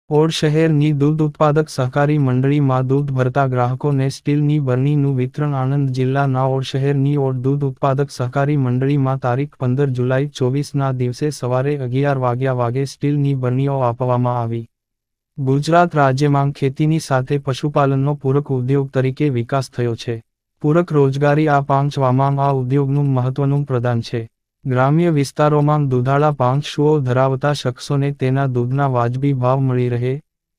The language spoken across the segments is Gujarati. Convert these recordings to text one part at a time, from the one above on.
ઓડ શહેરની દૂધ ઉત્પાદક સહકારી મંડળીમાં દૂધ ભરતા ગ્રાહકોને સ્ટીલની બરણીનું વિતરણ આણંદ જિલ્લાના ઓડ શહેરની ઓડ દૂધ ઉત્પાદક સહકારી મંડળીમાં તારીખ 15 જુલાઈ 24ના દિવસે સવારે 11 વાગે સ્ટીલની બરણીઓ આપવામાં આવી. ગુજરાત રાજ્યમાં ખેતીની સાથે પશુપાલનનો પૂરક ઉદ્યોગ તરીકે વિકાસ થયો છે. પૂરક રોજગારી આપવામાં આ ઉદ્યોગનું મહત્વનું પ્રદાન છે. ગ્રામ્ય વિસ્તારોમાં દૂધાળા પશુઓ ધરાવતા શખ્સોને તેના દૂધના વાજબી ભાવ મળી રહે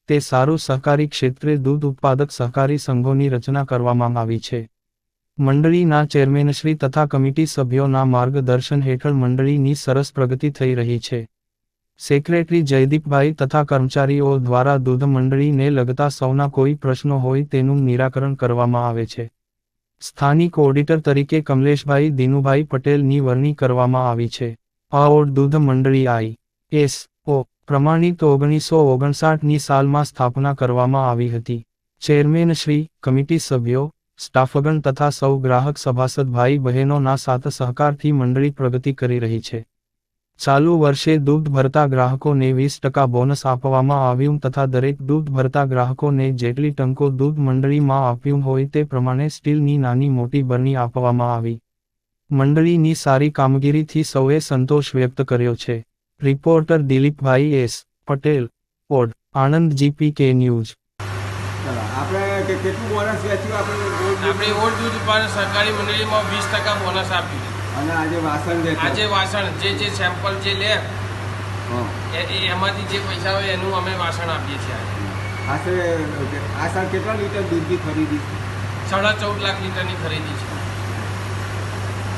તે સારું સહકારી ક્ષેત્રે દૂધ ઉત્પાદક સહકારી સંઘોની રચના કરવામાં આવી છે. મંડળીના ચેરમેનશ્રી તથા કમિટી સભ્યોના માર્ગદર્શન હેઠળ મંડળીની સરસ પ્રગતિ થઈ રહી છે. સેક્રેટરી જયદીપભાઈ તથા કર્મચારીઓ દ્વારા દૂધ મંડળીને લગતા સૌના કોઈ પ્રશ્નો હોય તેનું નિરાકરણ કરવામાં આવે છે. સ્થાનિક ઓડિટર તરીકે કમલેશભાઈ દિનુભાઈ પટેલની વરણી કરવામાં આવી છે. આ ઓડ દૂધ મંડળી ISO પ્રમાણિત 1959ની સાલમાં સ્થાપના કરવામાં આવી હતી. ચેરમેન શ્રી, કમિટી સભ્યો, સ્ટાફગણ તથા સૌ ગ્રાહક સભાસદ ભાઈ બહેનોના સાથ સહકારથી મંડળી પ્રગતિ કરી રહી છે. ચાલુ વર્ષે દૂધ ભરતા ગ્રાહકોને 20% બોનસ આપવામાં આવ્યું તથા દરેક દૂધ ભરતા ગ્રાહકોને જેટલી ટંકો દૂધ મંડળીમાં આપ્યું હોય તે પ્રમાણે સ્ટીલની નાની મોટી બરણી આપવામાં આવી. મંડળીની સારી કામગીરીથી સૌએ સંતોષ વ્યક્ત કર્યો છે. રિપોર્ટર દિલીપભાઈ S. Patel, odd, Anand GPK news. આપણે કેટલું બોનસ વેચ્યું? આપણે ઓડ દૂધ ઉત્પાદક સહકારી મંડળીમાં 20% બોનસ આપ્યું. અને આજે વાસણ જે સેમ્પલ જે લે એમાંથી જે પૈસા હોય એનું અમે વાસણ આપીએ છીએ. આ સાલ કેટલા લીટર દૂધની ખરીદી? 14.5 લાખ લીટરની ખરીદી છે.